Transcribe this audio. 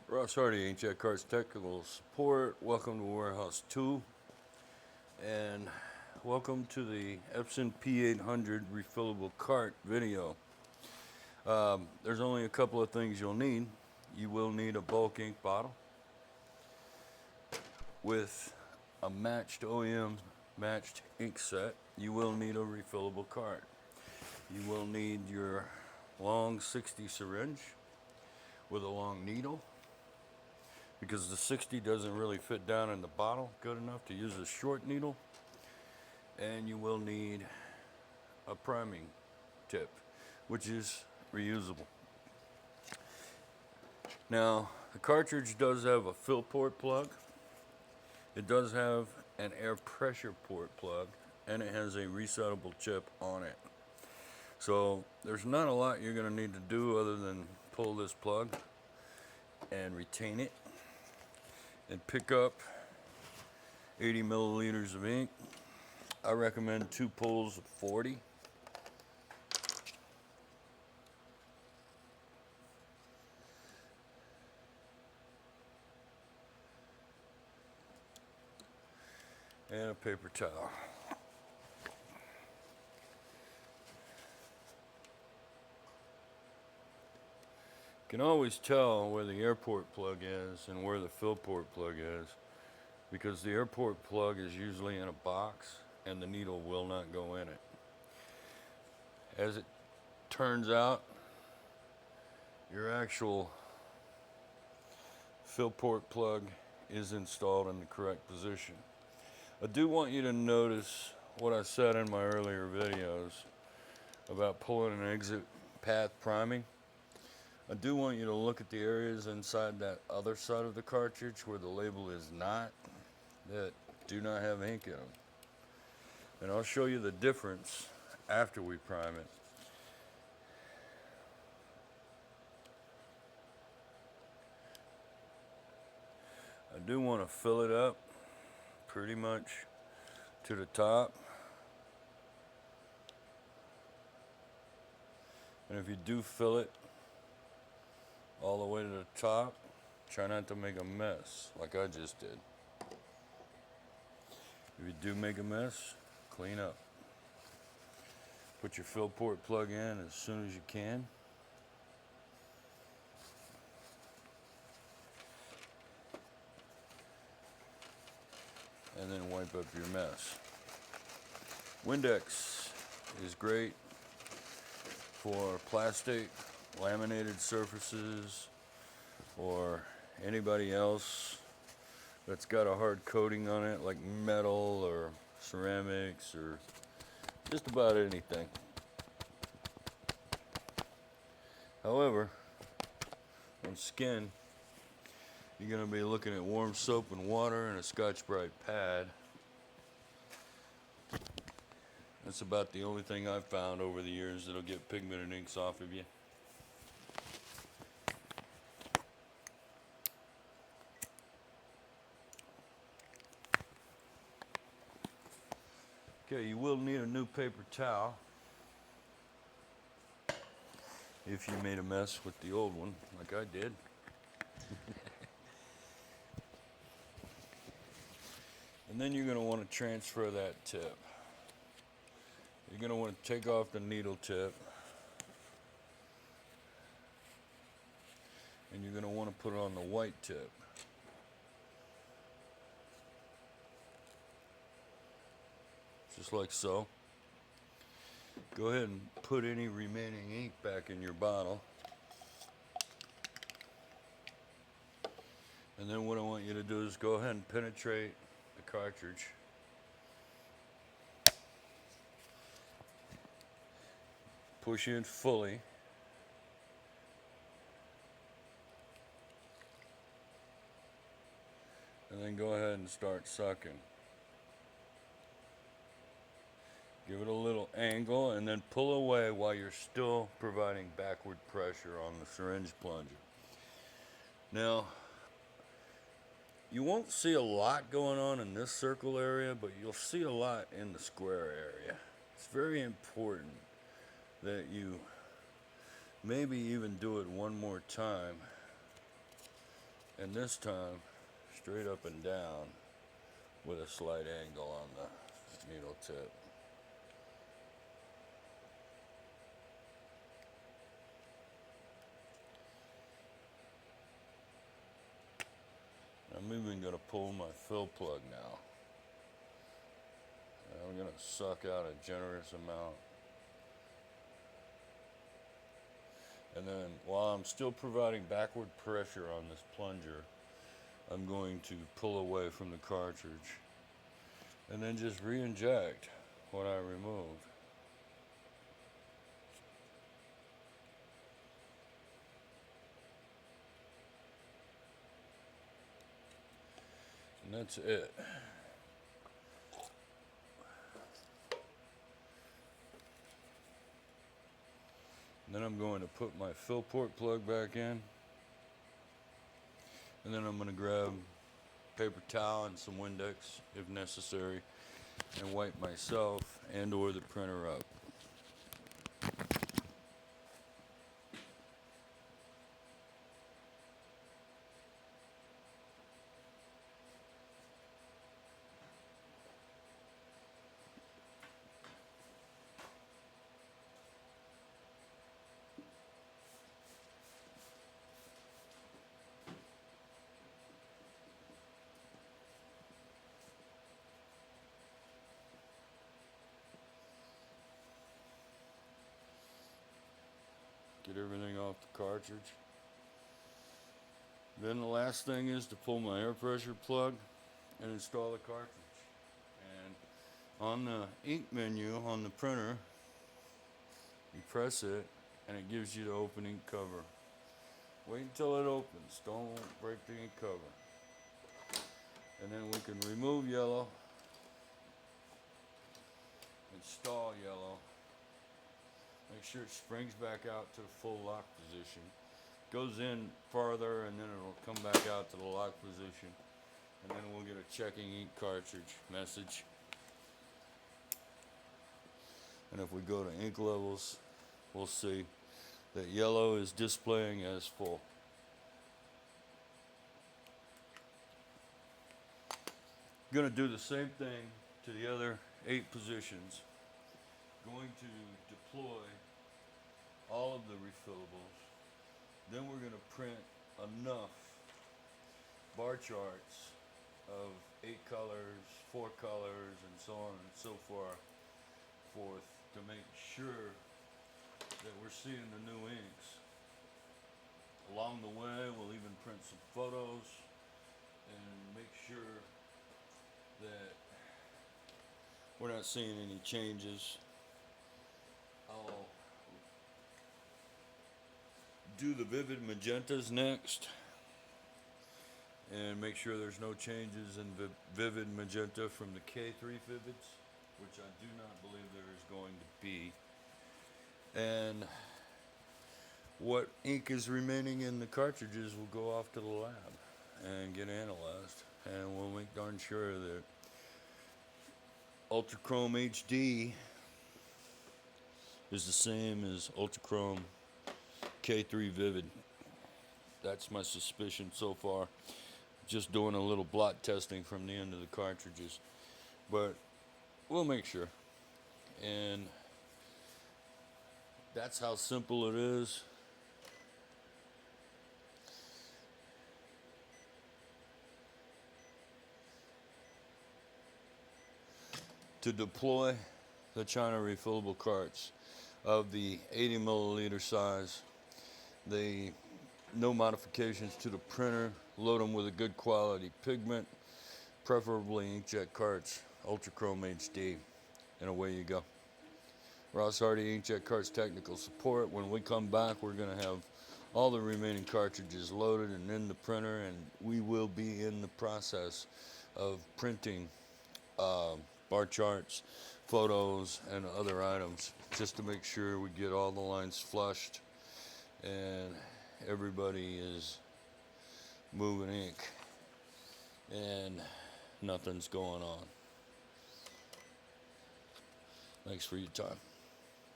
Ross Hardy, InkJetCarts Technical Support. Welcome to Warehouse 2, and welcome to the Epson P800 refillable cart video. There's only a couple of things you'll need. You will need a bulk ink bottle with a matched OEM matched ink set. You will need a refillable cart. You will need your long 60 syringe with a long needle, because the 60 doesn't really fit down in the bottle good enough to use a short needle. And you will need a priming tip, which is reusable. Now, the cartridge does have a fill port plug. It does have an air pressure port plug, and it has a resettable chip on it. So there's not a lot you're going to need to do other than pull this plug and retain it and pick up 80 milliliters of ink. I recommend 2 pulls of 40. And a paper towel. You can always tell where the airport plug is and where the fill port plug is, because the airport plug is usually in a box and the needle will not go in it. As it turns out, your actual fill port plug is installed in the correct position. I do want you to notice what I said in my earlier videos about pulling an exit path priming. I do want you to look at the areas inside that other side of the cartridge where the label is not, that do not have ink in them. And I'll show you the difference after we prime it. I do want to fill it up pretty much to the top. And if you do fill it all the way to the top, try not to make a mess like I just did. If you do make a mess, clean up. Put your fill port plug in as soon as you can. And then wipe up your mess. Windex is great for plastic, laminated surfaces, or anybody else that's got a hard coating on it, like metal or ceramics or just about anything. However, on skin, you're going to be looking at warm soap and water and a Scotch-Brite pad. That's about the only thing I've found over the years that'll get pigmented inks off of you. Okay, you will need a new paper towel if you made a mess with the old one, like I did. And then you're going to want to transfer that tip. You're going to want to take off the needle tip, and you're going to want to put it on the white tip. Just like so. Go ahead and put any remaining ink back in your bottle. And then what I want you to do is go ahead and penetrate the cartridge. Push in fully. And then go ahead and start sucking. Give it a little angle and then pull away while you're still providing backward pressure on the syringe plunger. Now, you won't see a lot going on in this circle area, but you'll see a lot in the square area. It's very important that you maybe even do it one more time And this time, straight up and down with a slight angle on the needle tip. I'm even going to pull my fill plug now. And I'm going to suck out a generous amount. And then while I'm still providing backward pressure on this plunger, I'm going to pull away from the cartridge and then just re-inject what I removed. And that's it. And then I'm going to put my fill port plug back in. And then I'm going to grab paper towel and some Windex if necessary and wipe myself and or the printer up. Get everything off the cartridge. Then the last thing is to pull my air pressure plug and install the cartridge. And on the ink menu on the printer, you press it and it gives you the open ink cover. Wait until it opens, don't break the ink cover. And then we can remove yellow, install yellow, make sure it springs back out to the full lock position. Goes in farther and then it'll come back out to the lock position. And then we'll get a checking ink cartridge message. And if we go to ink levels, we'll see that yellow is displaying as full. I'm going to do the same thing to the other 8 positions. Going to deploy all of the refillables. Then we're going to print enough bar charts of 8 colors, 4 colors, and so on and so forth to make sure that we're seeing the new inks. Along the way, we'll even print some photos and make sure that we're not seeing any changes. I'll do the vivid magentas next and make sure there's no changes in vivid magenta from the K3 vivids, which I do not believe there is going to be. And what ink is remaining in the cartridges will go off to the lab and get analyzed, and we'll make darn sure that Ultrachrome HD is the same as Ultrachrome K3 Vivid. That's my suspicion so far. Just doing a little blot testing from the end of the cartridges, but we'll make sure. And that's how simple it is. To deploy the China refillable carts of the 80 milliliter size. No modifications to the printer. Load them with a good quality pigment, preferably InkJetCarts Ultrachrome HD, and away you go. Ross Hardy, InkJetCarts technical support. When we come back, we're going to have all the remaining cartridges loaded and in the printer, and we will be in the process of printing bar charts, photos, and other items, just to make sure we get all the lines flushed and everybody is moving ink and nothing's going on. Thanks for your time.